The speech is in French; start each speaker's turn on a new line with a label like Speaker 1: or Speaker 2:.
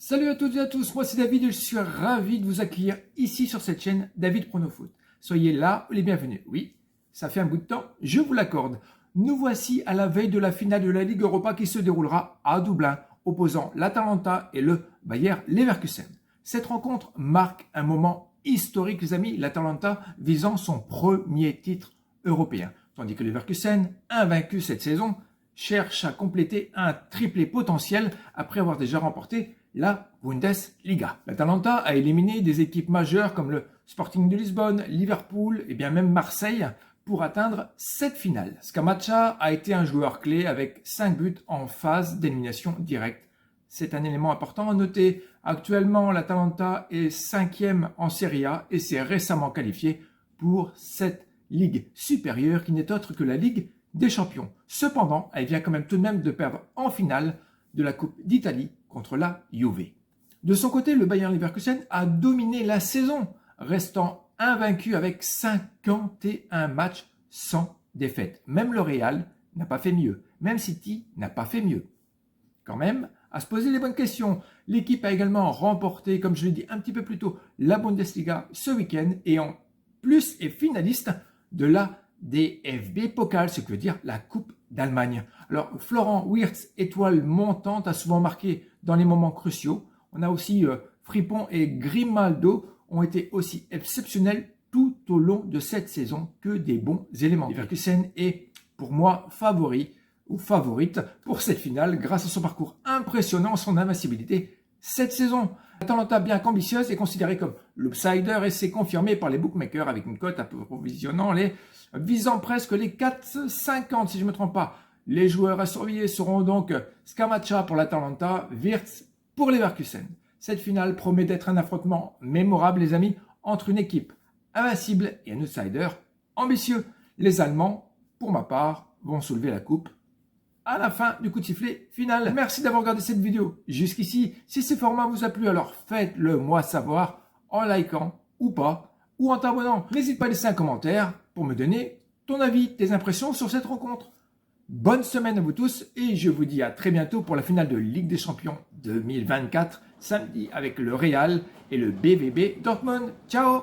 Speaker 1: Salut à toutes et à tous, moi c'est David et je suis ravi de vous accueillir ici sur cette chaîne David Pronofoot. Soyez là les bienvenus. Oui, ça fait un bout de temps, je vous l'accorde. Nous voici à la veille de la finale de la Ligue Europa qui se déroulera à Dublin, opposant l'Atalanta et le Bayer Leverkusen. Cette rencontre marque un moment historique les amis, l'Atalanta visant son premier titre européen. Tandis que Leverkusen, invaincu cette saison, cherche à compléter un triplé potentiel après avoir déjà remporté la Bundesliga. L'Atalanta a éliminé des équipes majeures comme le Sporting de Lisbonne, Liverpool et bien même Marseille pour atteindre cette finale. Scamacca a été un joueur clé avec 5 buts en phase d'élimination directe. C'est un élément important à noter. Actuellement, l'Atalanta est 5e en Serie A et s'est récemment qualifié pour cette ligue supérieure qui n'est autre que la Ligue des Champions. Cependant, elle vient quand même tout de même de perdre en finale de la Coupe d'Italie contre la Juve. De son côté, le Bayer Leverkusen a dominé la saison, restant invaincu avec 51 matchs sans défaite. Même le Real n'a pas fait mieux, même City n'a pas fait mieux. Quand même, à se poser les bonnes questions, l'équipe a également remporté, comme je l'ai dit un petit peu plus tôt, la Bundesliga ce week-end et en plus est finaliste de la DFB Pokal, ce que veut dire la Coupe d'Allemagne. Alors, Florent Wirtz, étoile montante, a souvent marqué dans les moments cruciaux. On a aussi Frimpong et Grimaldo ont été aussi exceptionnels tout au long de cette saison, que des bons éléments. Leverkusen est, pour moi, favori ou favorite pour cette finale grâce à son parcours impressionnant, son invincibilité cette saison. L'Atalanta, bien qu'ambitieuse, est considérée comme l'outsider et c'est confirmé par les bookmakers avec une cote approvisionnant visant presque les 4,50 si je ne me trompe pas. Les joueurs à surveiller seront donc Scamacca pour l'Atalanta, Wirtz pour Leverkusen. Cette finale promet d'être un affrontement mémorable les amis entre une équipe invincible et un outsider ambitieux. Les Allemands, pour ma part, vont soulever la coupe à la fin du coup de sifflet final. Merci d'avoir regardé cette vidéo jusqu'ici. Si ce format vous a plu, alors faites-le moi savoir en likant ou pas, ou en t'abonnant. N'hésite pas à laisser un commentaire pour me donner ton avis, tes impressions sur cette rencontre. Bonne semaine à vous tous et je vous dis à très bientôt pour la finale de Ligue des Champions 2024, samedi avec le Real et le BVB Dortmund. Ciao!